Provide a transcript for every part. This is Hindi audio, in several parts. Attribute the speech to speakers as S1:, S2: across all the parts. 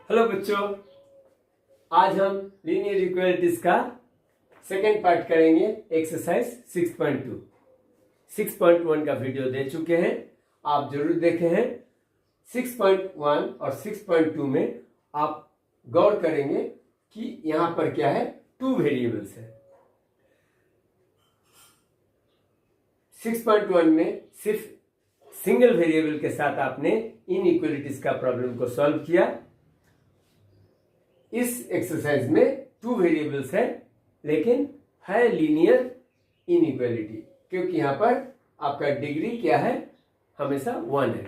S1: हेलो बच्चों, आज हम लीनियर इक्वालिटीज का सेकेंड पार्ट करेंगे। एक्सरसाइज 6.2 6.1 का वीडियो दे चुके हैं, आप जरूर देखे हैं। 6.1 और 6.2 में आप गौर करेंगे कि यहां पर क्या है, टू वेरिएबल्स है। 6.1 में सिर्फ सिंगल वेरिएबल के साथ आपने इनइक्वालिटीज का प्रॉब्लम को सॉल्व किया। इस एक्सरसाइज में टू वेरिएबल्स है, लेकिन है लीनियर इनइक्वालिटी, क्योंकि यहां पर आपका डिग्री क्या है, हमेशा 1 है।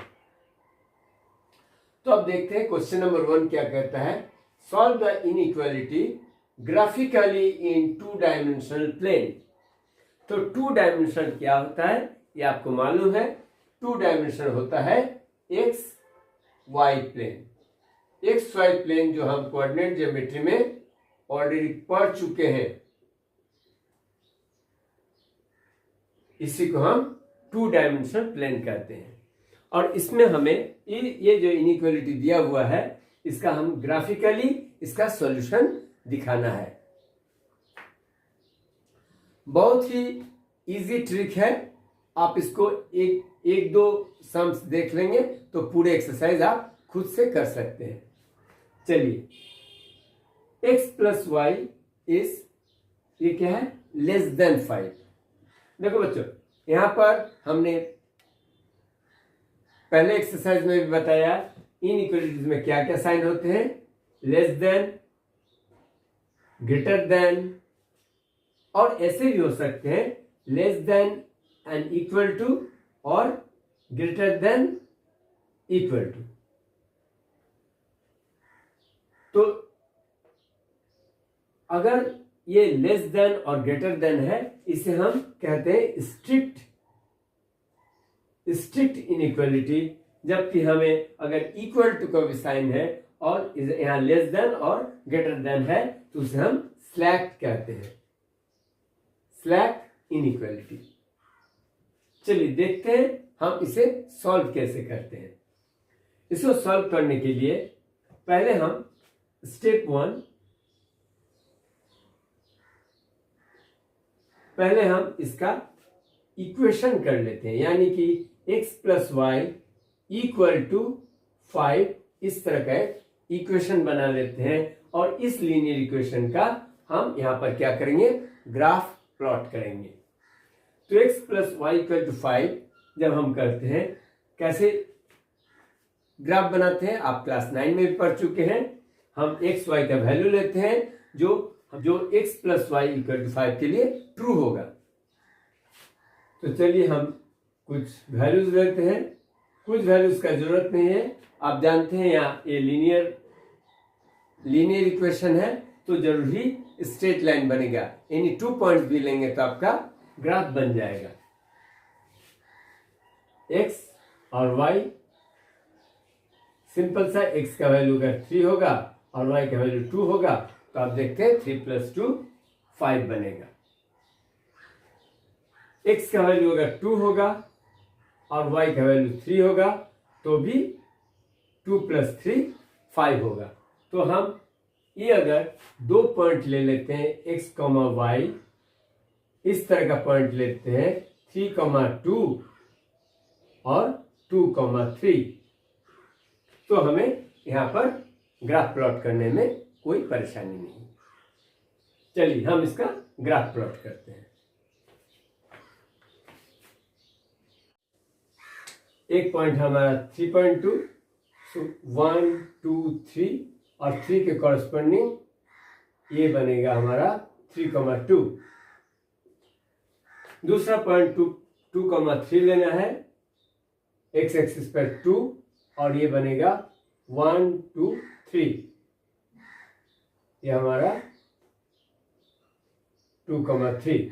S1: तो अब देखते हैं क्वेश्चन नंबर 1 क्या कहता है। Solve the inequality graphically in two dimensional plane. तो टू डायमेंशनल क्या होता है, ये आपको मालूम है। टू डायमेंशनल होता है x y plane. X y plane जो हम कोऑर्डिनेट ज्योमेट्री में ऑलरेडी पढ़ चुके हैं, इसी को हम टू डायमेंशनल प्लेन कहते हैं। और इसमें हमें ये जो इनइक्वालिटी दिया हुआ है, इसका हम ग्राफिकली इसका सॉल्यूशन दिखाना है। बहुत ही इजी ट्रिक है, आप इसको एक दो सम्स देख लेंगे तो पूरे एक्सरसाइज आप खुद से कर सकते हैं। चलिए, x प्लस वाई इज, ये क्या है, लेस देन 5। देखो बच्चों, यहां पर हमने पहले एक्सरसाइज में भी बताया इनइक्वालिटीज में क्या क्या साइन होते हैं, लेस देन, ग्रेटर देन, और ऐसे भी हो सकते हैं less than and equal to और ग्रेटर देन इक्वल टू। तो अगर ये लेस देन और ग्रेटर देन है, इसे हम कहते हैं स्ट्रिक्ट इनइक्वालिटी। जबकि हमें अगर इक्वल टू का भी साइन है और यहां लेस देन और ग्रेटर देन है, तो उसे हम स्लैक कहते हैं, स्लैक इनइक्वालिटी। चलिए देखते हैं हम इसे सॉल्व कैसे करते हैं। इसको सॉल्व करने के लिए पहले हम स्टेप 1, पहले हम इसका इक्वेशन कर लेते हैं, यानी कि x plus y equal to 5, इस तरह का इक्वेशन बना लेते हैं। और इस लीनियर इक्वेशन का हम यहां पर क्या करेंगे, ग्राफ प्लॉट करेंगे। तो x plus y equal to 5 जब हम करते हैं, कैसे ग्राफ बनाते हैं आप क्लास 9 में भी पढ़ चुके हैं। हम x y का वैल्यू लेते हैं जो x plus y equal to 5 के लिए ट्रू होगा। तो चलिए हम कुछ वैल्यूज लेते हैं। कुछ वैल्यूज का जरूरत नहीं है, आप जानते हैं यहाँ ये लीनियर इक्वेशन है, तो जरूरी स्ट्रेट लाइन बनेगा। यानी 2 पॉइंट्स भी लेंगे तो आपका ग्राफ बन जाएगा। x और y, सिंपल सा, x का वैल्यू अगर 3 होगा और y का वैल्यू 2 होगा, तो आप देखते हैं 3 प्लस 2 5 बनेगा। x का वैल्यू अगर 2 होगा और y का वैल्यू 3 होगा, तो भी 2 प्लस 3 5 होगा। तो हम ये अगर 2 पॉइंट ले लेते हैं, x, y, इस तरह का पॉइंट लेते हैं 3, 2 और 2, 3, तो हमें यहां पर ग्राफ प्लॉट करने में कोई परेशानी नहीं। चलिए हम इसका ग्राफ प्लॉट करते हैं। एक पॉइंट हमारा 3.2, 1, 2, 3 और 3 के कॉरस्पॉन्डिंग ये बनेगा हमारा 3, 2। दूसरा पॉइंट 2, 3 लेना है, x एक्सिस पर 2, और ये बनेगा 1, 2, 3, ये हमारा 2, 3।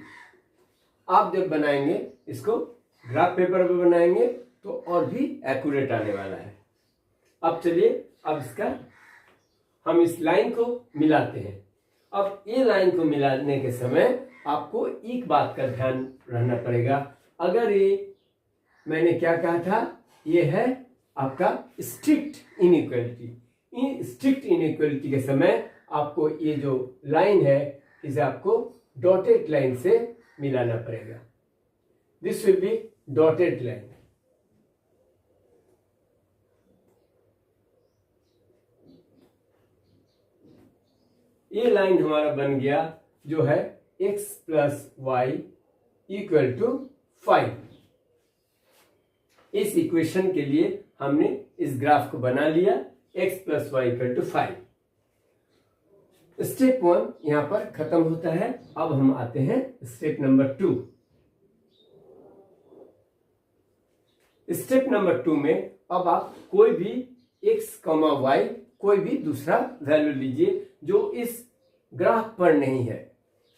S1: आप जब बनाएंगे इसको ग्राफ पेपर पे बनाएंगे तो और भी एक्यूरेट आने वाला है। अब चलिए, अब इसका हम इस लाइन को मिलाते हैं। अब ये लाइन को मिलाने के समय आपको एक बात का ध्यान रहना पड़ेगा। अगर ये मैंने क्या कहा था, ये है आपका स्ट्रिक्ट इनइक्वालिटी, इन स्ट्रिक्ट इनइक्वलिटी के समय आपको ये जो लाइन है इसे आपको डॉटेड लाइन से मिलाना पड़ेगा। This will be dotted line. ये लाइन हमारा बन गया जो है x plus y equal to 5। इस इक्वेशन के लिए हमने इस ग्राफ को बना लिया, x plus y equal to 5। Step 1 यहां पर खत्म होता है। अब हम आते हैं स्टेप नंबर 2। स्टेप नंबर 2 में अब आप कोई भी x, y कोई भी दूसरा वैल्यू लीजिए जो इस ग्राफ पर नहीं है।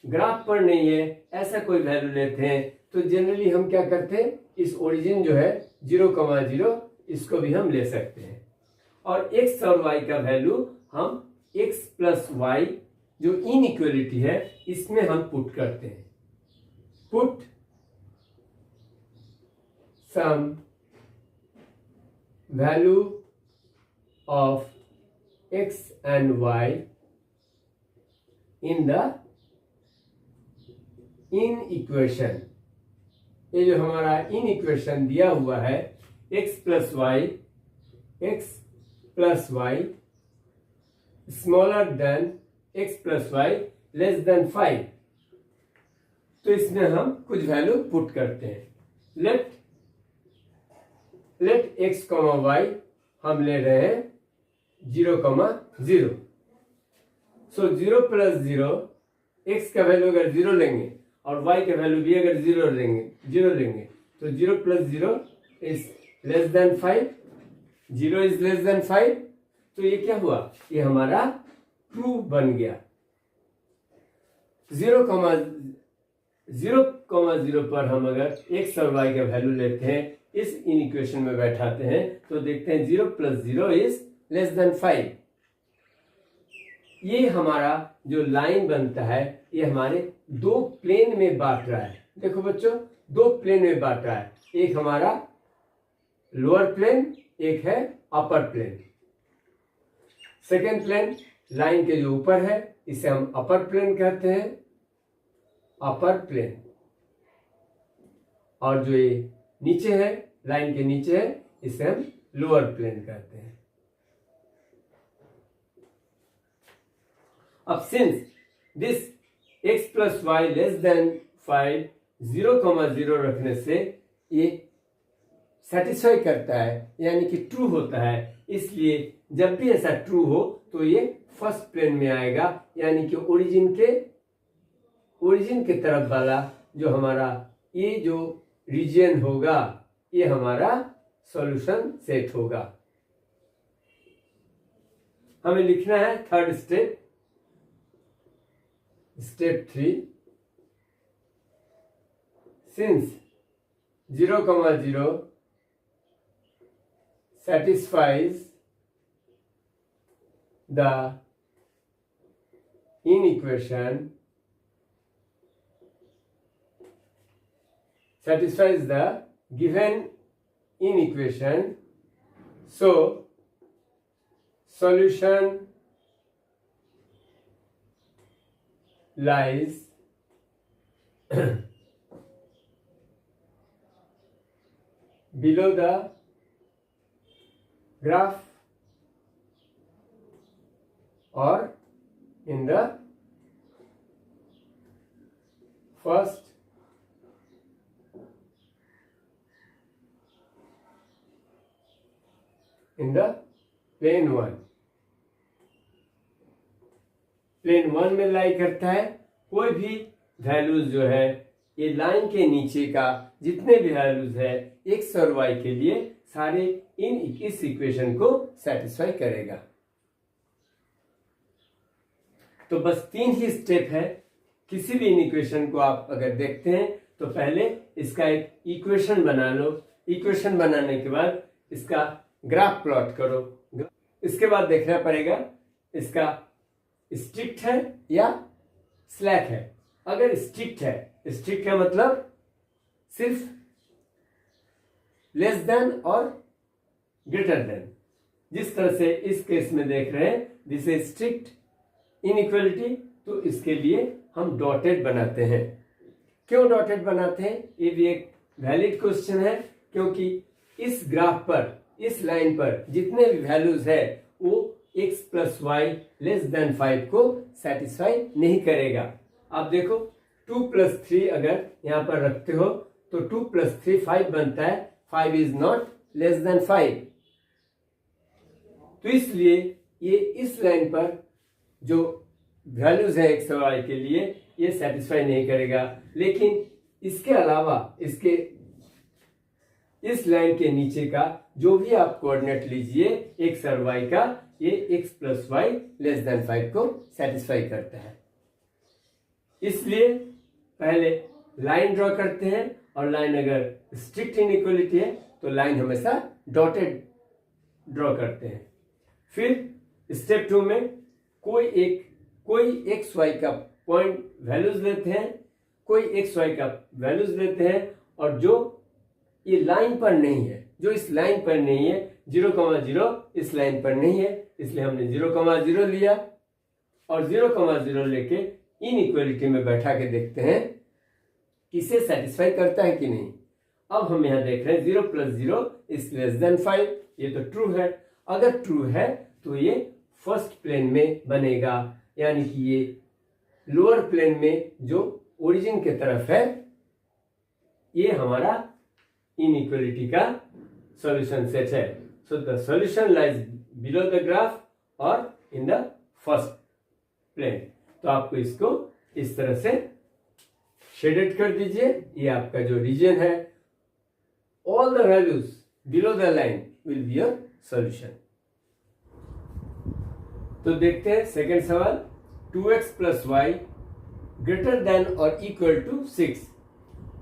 S1: ग्राफ पर नहीं है ऐसा कोई वैल्यू लेते हैं तो जनरली हम क्या करते हैं, इस ओरिजिन जो है 0,0 इसको भी हम ले सकते हैं और x और y का वैल्यू हम x प्लस वाई जो इनइक्वलिटी है इसमें हम पुट करते हैं। Put some value of x and y in the inequation. ये जो हमारा इन इक्वेशन दिया हुआ है x plus y smaller than x plus y less than 5, तो इसमें हम कुछ वैल्यू पुट करते हैं। लेट x, y हम ले रहे हैं 0,0। सो 0 प्लस 0, x का वैल्यू अगर 0 लेंगे और y का वैल्यू भी अगर 0 लेंगे तो 0 plus 0 is less than 5, 0 is less than 5। तो ये क्या हुआ, ये हमारा ट्रू बन गया। 0,0 पर हम अगर x और y का वैल्यू लेते हैं, इस इक्वेशन में बैठाते हैं तो देखते हैं 0 प्लस 0 इज लेस देन 5। ये हमारा जो लाइन बनता है ये हमारे दो प्लेन में बांट रहा है। देखो बच्चों, दो प्लेन में बांट रहा है, एक हमारा लोअर प्लेन, एक है अपर प्लेन। सेकेंड प्लेन लाइन के जो ऊपर है इसे हम अपर प्लेन कहते हैं, अपर प्लेन। और जो ये नीचे है, लाइन के नीचे है, इसे हम लोअर प्लेन कहते हैं। अब since this x plus y less than 5 0,0 रखने से ये सेटिस्फाई करता है, यानी कि ट्रू होता है। इसलिए जब भी ऐसा ट्रू हो तो ये फर्स्ट प्लेन में आएगा, यानी कि ओरिजिन के तरफ वाला जो हमारा ये जो रीजन होगा ये हमारा सॉल्यूशन सेट होगा। हमें लिखना है third step, step 3। Since 0,0 satisfies the inequation, satisfies the given inequation, so solution lies below the graph or in the first in the plane 1। Plane 1 में लाई करता है। कोई भी वैल्यूज जो है ये लाइन के नीचे का जितने भी वैल्यूज है x और y के लिए सारे इस इक्वेशन को सेटिस्फाई करेगा। तो बस 3 ही स्टेप है। किसी भी इक्वेशन को आप अगर देखते हैं तो पहले इसका एक इक्वेशन बना लो, इक्वेशन बनाने के बाद इसका ग्राफ प्लॉट करो। इसके बाद देखना पड़ेगा इसका स्ट्रिक्ट है या स्लैक है। अगर स्ट्रिक्ट है, स्ट्रिक्ट का मतलब सिर्फ लेस देन और ग्रेटर देन, जिस तरह से इस केस में देख रहे हैं दिस इज स्ट्रिक्ट इनइक्वालिटी, तो इसके लिए हम डॉटेड बनाते हैं। क्यों डॉटेड बनाते हैं, ये भी एक वैलिड क्वेश्चन है, क्योंकि इस ग्राफ पर, इस लाइन पर जितने भी वैल्यूज है वो x plus y less than 5 को सेटिस्फाई नहीं करेगा। आप देखो 2 प्लस 3 अगर यहाँ पर रखते हो तो 2 प्लस 3 5 बनता है, 5 इज नॉट लेस देन 5। तो इसलिए ये इस लाइन पर जो वैल्यूज है x और y के लिए ये सेटिस्फाई नहीं करेगा। लेकिन इसके अलावा इसके इस लाइन के नीचे का जो भी आप कोऑर्डिनेट लीजिए x और y का, ये x plus y less than 5 को सेटिस्फाई करता है। इसलिए पहले लाइन ड्रॉ करते हैं, और लाइन अगर स्ट्रिक्ट इनइक्वालिटी है तो लाइन हमेशा डॉटेड ड्रॉ करते हैं। फिर स्टेप 2 में कोई एक्स वाई का पॉइंट वैल्यूज लेते हैं, कोई एक्स वाई का वैल्यूज लेते हैं, और जो ये लाइन पर नहीं है, जो इस लाइन पर नहीं है, 0,0 इस लाइन पर नहीं है, इसलिए हमने 0,0 लिया, और 0,0 लेके इनइक्वालिटी में बैठा के देखते हैं किसे सेटिस्फाई करता है कि नहीं। अब हम यहाँ देख रहे हैं 0 प्लस 0 इज लेस देन 5, ये तो ट्रू है। अगर ट्रू है तो ये फर्स्ट प्लेन में बनेगा, यानी कि ये लोअर प्लेन में जो ओरिजिन के तरफ है, ये हमारा इनइक्वालिटी का सॉल्यूशन सेट है। So the solution lies below the graph और इन द फर्स्ट प्लेन। तो आपको इसको इस तरह से शेडेड कर दीजिए। ये आपका जो रीजन है, all the values below the line will be your solution. तो देखते हैं सेकेंड सवाल, 2x plus y greater than और इक्वल टू 6।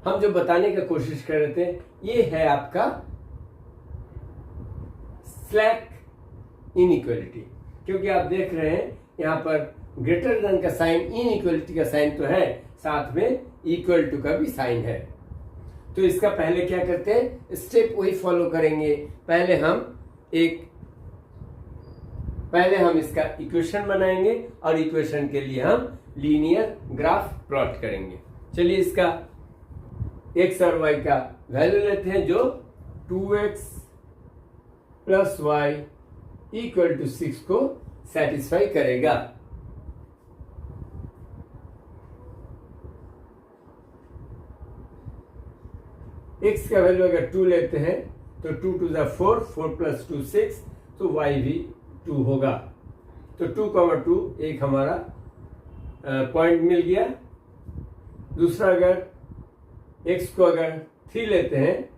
S1: हम जो बताने का कोशिश कर रहे थे, ये है आपका स्लैक इनइक्वालिटी, क्योंकि आप देख रहे हैं यहाँ पर ग्रेटर देन का साइन, इनइक्वालिटी का साइन तो है, साथ में इक्वल टू का भी साइन है। तो इसका पहले क्या करते हैं, स्टेप वही फॉलो करेंगे। पहले हम इसका इक्वेशन बनाएंगे, और इक्वेशन के लिए हम लीनियर ग्राफ प्लॉट करेंगे। चलिए इसका x और y का वैल्यू लेते हैं, जो 2x plus y equal to 6 को सेटिस्फाई करेगा। x का वैल्यू अगर 2 लेते हैं तो 2 टू द 4, 4 प्लस 2 6, तो y भी 2 होगा। तो 2,2 एक हमारा पॉइंट मिल गया। दूसरा अगर x को अगर 3 लेते हैं,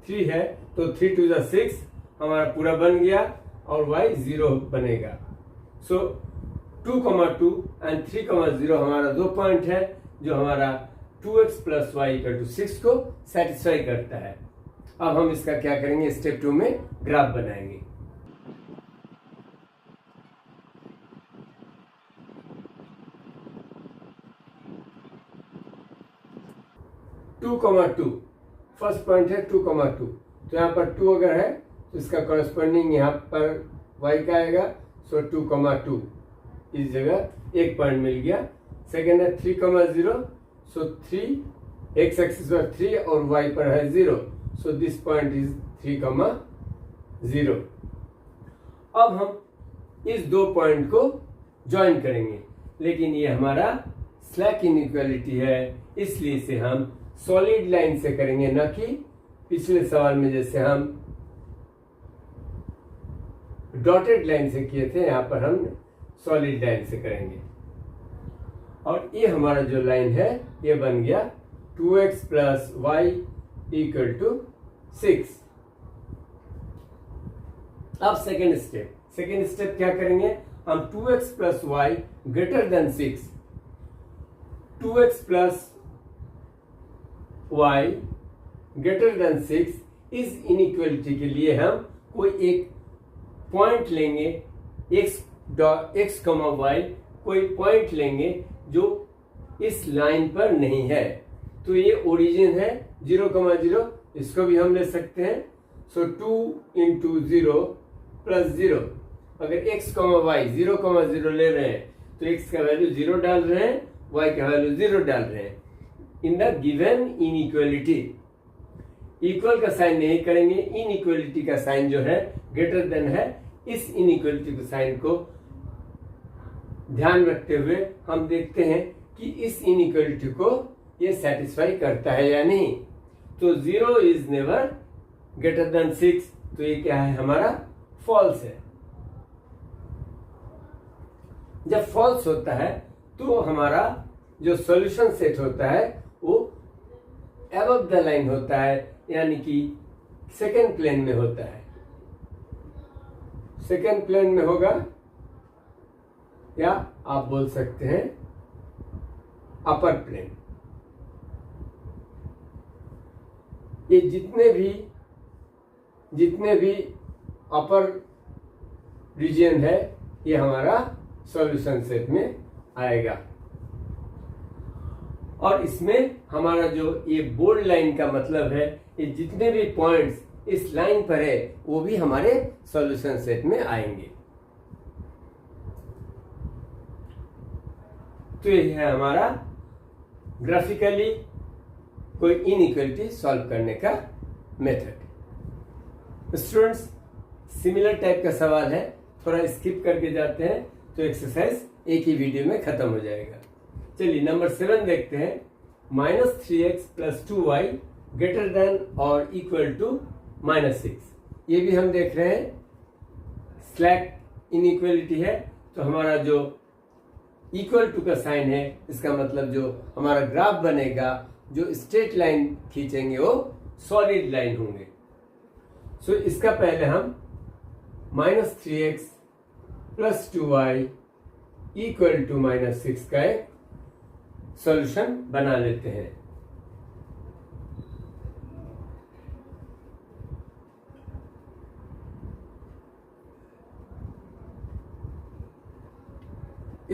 S1: 3 है तो 3 टू द 6 हमारा पूरा बन गया, और y 0 बनेगा। सो 2,2 एंड 3,0 हमारा 2 पॉइंट है, जो हमारा 2x plus y equal to 6 को सेटिस्फाई करता है। अब हम इसका क्या करेंगे, स्टेप 2 में ग्राफ बनाएंगे। Two comma two first point है, 2,2, तो यहाँ पर 2 अगर है तो इसका कॉरेस्पॉन्डिंग यहाँ पर y का आएगा। सो 2,2 इस जगह एक पॉइंट मिल गया। सेकेंड है 3,0, सो 3 एक्स एक्सिस पर 3 और y पर है 0, सो दिस पॉइंट इज 3,0। अब हम इस 2 पॉइंट को ज्वाइन करेंगे, लेकिन ये हमारा स्लैक इनइक्वालिटी है, इसलिए इसे हम सॉलिड लाइन से करेंगे, न कि पिछले सवाल में जैसे हम डॉटेड लाइन से किए थे। यहाँ पर हम सॉलिड लाइन से करेंगे, और ये हमारा जो लाइन है ये बन गया 2x plus y equal to 6। अब सेकेंड स्टेप क्या करेंगे, हम 2x plus y greater than 6, 2x plus y greater than 6 इस इनइक्वालिटी के लिए हम कोई एक पॉइंट लेंगे, x, y, कोई पॉइंट लेंगे जो इस लाइन पर नहीं है। तो ये ओरिजिन है 0,0, इसको भी हम ले सकते हैं। सो 2 इंटू 0 प्लस 0। अगर x, y 0,0 ले रहे हैं तो x का वैल्यू 0 डाल रहे हैं, y का वैल्यू 0 डाल रहे हैं। In the given inequality, equal का साइन नहीं करेंगे, इनइक्वालिटी का साइन जो है ग्रेटर देन है, इस इनइक्वालिटी के साइन को ध्यान रखते हुए हम देखते हैं कि इस इनइक्वालिटी को ये सेटिस्फाई करता है या नहीं। तो 0 इज नेवर ग्रेटर देन 6, तो ये क्या है हमारा फॉल्स है। जब फॉल्स होता है तो हमारा जो सॉल्यूशन सेट होता है वो अबव द लाइन होता है, यानी कि सेकेंड प्लेन में होता है। सेकेंड प्लेन में होगा, या आप बोल सकते हैं अपर प्लेन। ये जितने भी अपर रीजन है ये हमारा सॉल्यूशन सेट में आएगा। और इसमें हमारा जो ये बोल्ड लाइन का मतलब है, ये जितने भी पॉइंट्स इस लाइन पर है वो भी हमारे सॉल्यूशन सेट में आएंगे। तो ये है हमारा ग्राफिकली कोई इनइक्वालिटी सॉल्व करने का मेथड। स्टूडेंट्स, सिमिलर टाइप का सवाल है, थोड़ा स्किप करके जाते हैं तो एक्सरसाइज एक ही वीडियो में खत्म हो जाएगा। चलिए नंबर 7 देखते हैं। -3x + 2y ग्रेटर देन और इक्वल टू -6। ये भी हम देख रहे हैं स्लैक इनइक्वालिटी है, तो हमारा जो इक्वल टू का साइन है इसका मतलब जो हमारा ग्राफ बनेगा, जो स्ट्रेट लाइन खींचेंगे वो सॉलिड लाइन होंगे। सो इसका पहले हम -3x + 2y इक्वल टू -6 का एक सॉल्यूशन बना लेते हैं।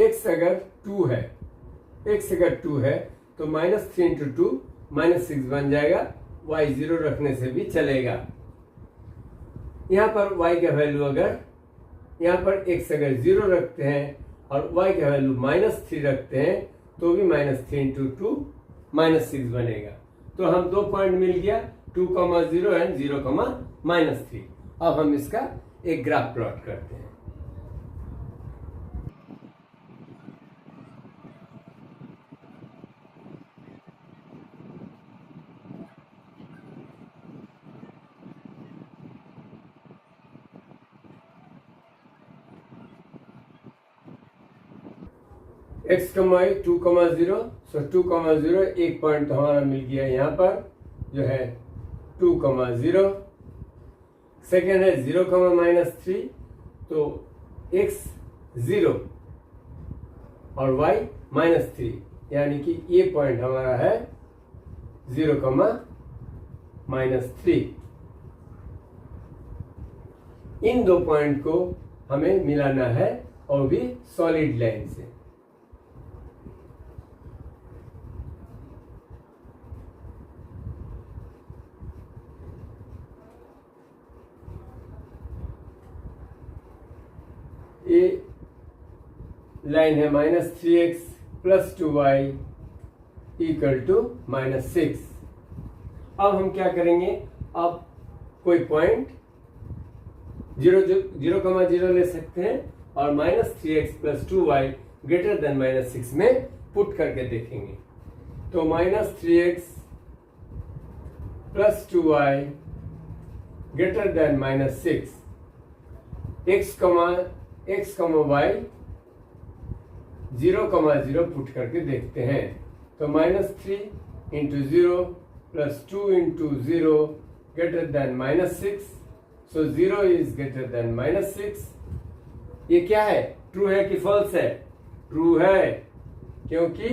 S1: x अगर 2 है, x अगर 2 है तो -3 × 2 -6 बन जाएगा। y 0 रखने से भी चलेगा। यहाँ पर y का वैल्यू अगर, यहाँ पर x अगर 0 रखते हैं और y का वैल्यू -3 रखते हैं तो भी -3 × 2 -6 बनेगा। तो हम 2 पॉइंट मिल गया, 2,0 एंड 0,-3। अब हम इसका एक ग्राफ प्लॉट करते हैं। x, y 2,0, सो 2,0 एक पॉइंट तो हमारा मिल गया यहाँ पर जो है 2,0। सेकेंड है 0,-3, तो x 0 और y -3, यानी कि ये पॉइंट हमारा है 0,-3। इन दो पॉइंट को हमें मिलाना है और भी सॉलिड लाइन से। ये लाइन है -3x + 2y इक्वल टू -6। अब हम क्या करेंगे, अब कोई पॉइंट 0,0 ले सकते हैं और -3x + 2y ग्रेटर देन -6 में पुट करके देखेंगे। तो -3x + 2y greater than -6, x, y 0,0 put करके देखते हैं। तो -3 × 0 + 2 × 0 greater than -6, so 0 is greater than -6। ये क्या है, ट्रू है कि फॉल्स है? ट्रू है, क्योंकि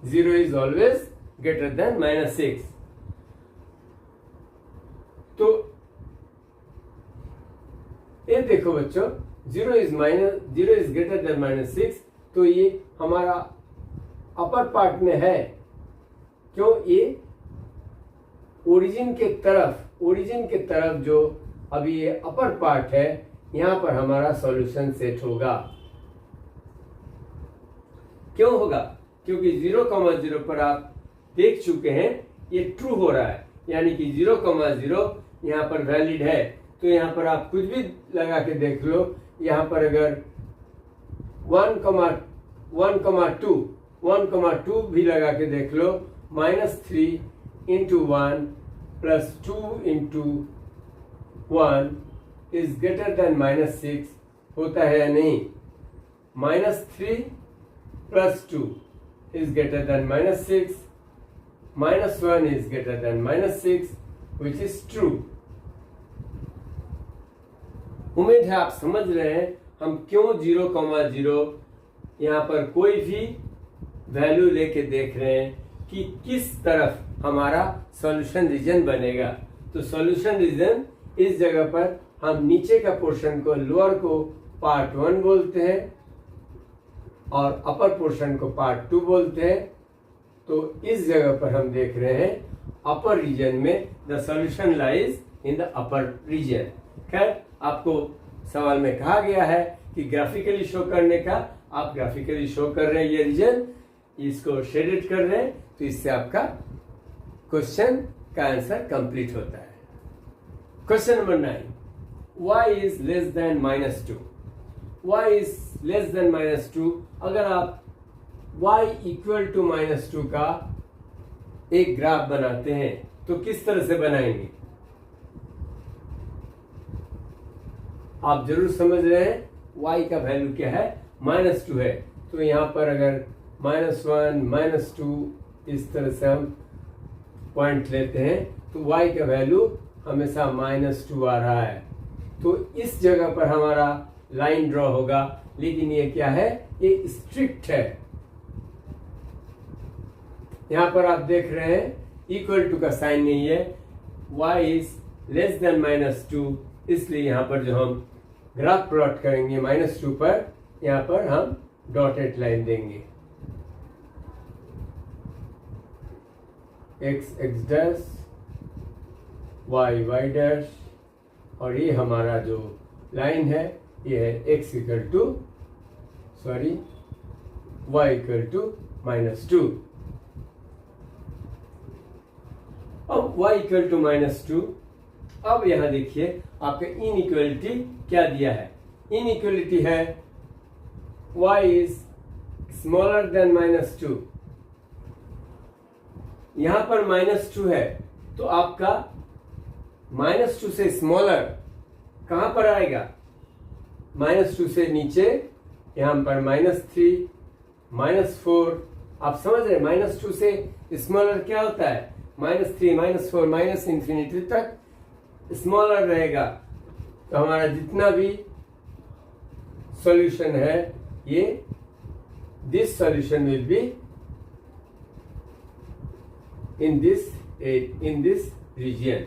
S1: 0 इज ऑलवेज ग्रेटर देन -6। तो ये देखो बच्चों, 0 इज ग्रेटर देन -6, तो ये हमारा अपर पार्ट में है। क्यों? ये ओरिजिन के तरफ जो अभी ये अपर पार्ट है, यहां पर हमारा सॉल्यूशन सेट होगा। क्यों होगा? क्योंकि 0,0 पर आप देख चुके हैं ये ट्रू हो रहा है, यानी कि 0,0 यहाँ पर वैलिड है। तो यहाँ पर आप कुछ भी लगा के देख लो, यहाँ पर अगर 1,2 भी लगा के देख लो, -3 × 1 + 2 × 1 इज ग्रेटर देन -6 होता है या नहीं? -3 + 2 is greater than -6, -1 is greater than -6, which is true. उम्मीद है आप समझ रहे हैं हम क्यों 0,0 यहाँ पर कोई भी वैल्यू लेके देख रहे हैं कि किस तरफ हमारा सॉल्यूशन रीजन बनेगा। तो सॉल्यूशन रीजन इस जगह पर हम नीचे का पोर्शन को, लोअर को पार्ट 1 बोलते हैं और अपर पोर्शन को पार्ट 2 बोलते हैं। तो इस जगह पर हम देख रहे हैं अपर रीजन में the solution lies in the upper region. खैर, आपको सवाल में कहा गया है कि ग्राफिकली शो करने का, आप ग्राफिकली शो कर रहे हैं ये रीजन, इसको शेडेड कर रहे हैं, तो इससे आपका क्वेश्चन का आंसर कंप्लीट होता है। Question number 9, y is less than -2। y is less than -2, अगर आप y = -2 का एक ग्राफ बनाते हैं तो किस तरह से बनाएंगे? आप जरूर समझ रहे हैं y का वैल्यू क्या है, -2 है। तो यहां पर अगर -1 -2 इस तरह से हम पॉइंट लेते हैं तो y का वैल्यू हमेशा -2 आ रहा है। तो इस जगह पर हमारा लाइन ड्रॉ होगा, लेकिन ये क्या है? ये स्ट्रिक्ट है। यहां पर आप देख रहे हैं इक्वल टू का साइन नहीं है, y इज लेस देन -2, इसलिए यहां पर जो हम ग्राफ प्लॉट करेंगे -2 पर, यहां पर हम डॉटेड लाइन देंगे, x डैश, y डैश, और ये हमारा जो लाइन है ये है y = -2। अब y = -2, अब यहां देखिए आपका इनइक्वालिटी क्या दिया है। इनइक्वालिटी है y इज स्मॉलर देन -2। यहां पर -2 है, तो आपका -2 से स्मॉलर कहां पर आएगा? -2 से नीचे, यहां पर -3 -4। आप समझ रहे, -2 से स्मॉलर क्या होता है? -3 -4 ∞ तक स्मॉलर रहेगा। तो हमारा जितना भी सॉल्यूशन है, ये this solution will be in this region।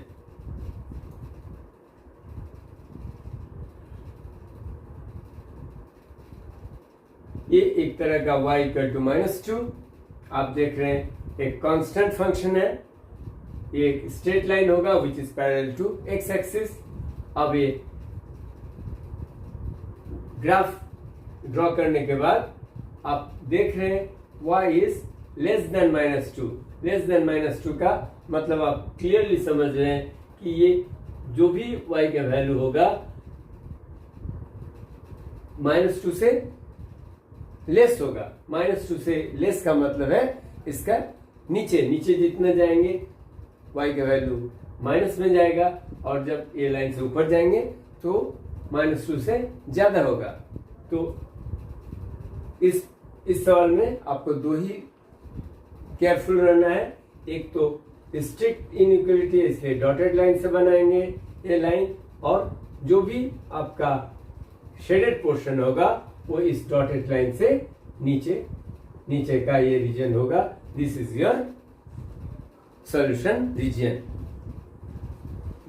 S1: ये एक तरह का y = -2। आप देख रहे हैं एक कांस्टेंट फंक्शन है, ये एक स्ट्रेट लाइन होगा which is parallel to x axis. अब ये ग्राफ ड्रॉ करने के बाद आप देख रहे हैं y is less than -2। Less than -2 का मतलब आप क्लियरली समझ रहे हैं कि ये जो भी y का वैल्यू होगा -2 से लेस होगा। -2 से लेस का मतलब है इसका नीचे जितना जाएंगे y का वैल्यू माइनस में जाएगा, और जब ये लाइन से ऊपर जाएंगे तो -2 से ज्यादा होगा। तो इस सवाल में आपको दो ही केयरफुल रहना है। एक तो स्ट्रिक्ट इनइक्वालिटी, इसलिए डॉटेड लाइन से बनाएंगे ये लाइन, और जो भी आपका शेडेड पोर्शन होगा वो इस डॉटेड लाइन से नीचे का ये रीजन होगा। This is your solution region.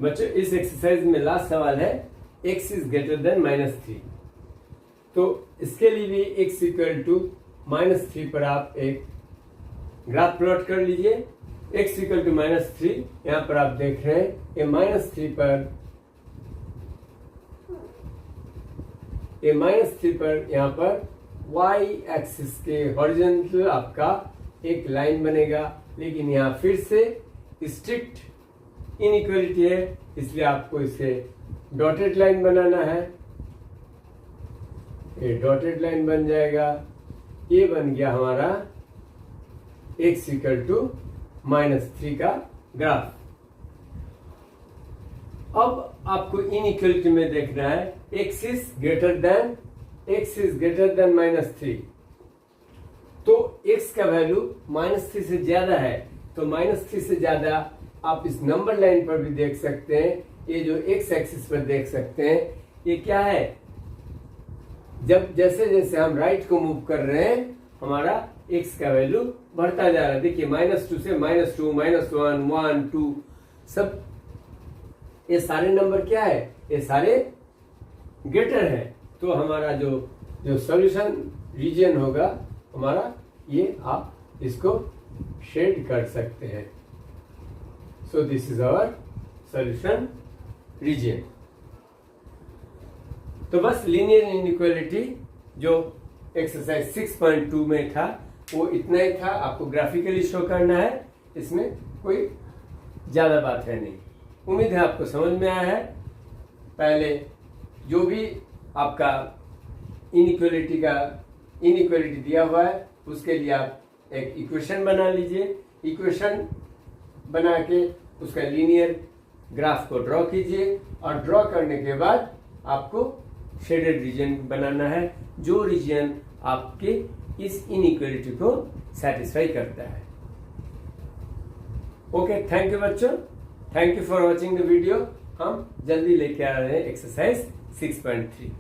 S1: बच्चों, इस एक्सरसाइज में लास्ट सवाल है x इज ग्रेटर देन -3। तो इसके लिए भी x = -3 पर आप एक ग्राफ प्लॉट कर लीजिए। x = -3, यहाँ पर आप देख रहे हैं ये -3 पर ये -3 पर यहाँ पर y एक्सिस के हॉरिजॉन्टल आपका एक लाइन बनेगा, लेकिन यहाँ फिर से स्ट्रिक्ट इनइक्वालिटी है, इसलिए आपको इसे डॉटेड लाइन बनाना है। ये डॉटेड लाइन बन जाएगा। ये बन गया हमारा x = -3 का ग्राफ। अब आपको इनइक्वालिटी में देखना है x इज ग्रेटर देन -3, तो x का वैल्यू -3 से ज्यादा है, तो -3 से ज्यादा आप इस नंबर लाइन पर भी देख सकते हैं। ये जो x एक्सिस पर देख सकते हैं, ये क्या है, जब जैसे जैसे हम राइट को मूव कर रहे हैं हमारा x का वैल्यू बढ़ता जा रहा है। देखिए -2 से -2, -1, 1, 2 सब ये सारे नंबर क्या है, ये सारे ग्रेटर है। तो हमारा जो सॉल्यूशन रीजन होगा हमारा, ये आप इसको शेड कर सकते हैं। So this is our solution region. तो बस लीनियर इनइक्वालिटी जो एक्सरसाइज 6.2 में था वो इतना ही था। आपको ग्राफिकली शो करना है, इसमें कोई ज्यादा बात है नहीं। उम्मीद है आपको समझ में आया है। पहले जो भी आपका इनइक्वालिटी दिया हुआ है उसके लिए आप एक इक्वेशन बना लीजिए। इक्वेशन बना के उसका लीनियर ग्राफ को ड्रॉ कीजिए, और ड्रॉ करने के बाद आपको शेडेड रीजन बनाना है, जो रीजन आपके इस इनइक्वालिटी को सेटिस्फाई करता है। ओके, थैंक यू बच्चों, thank you for watching the video. हम जल्दी लेके आ रहे हैं एक्सरसाइज 6.3।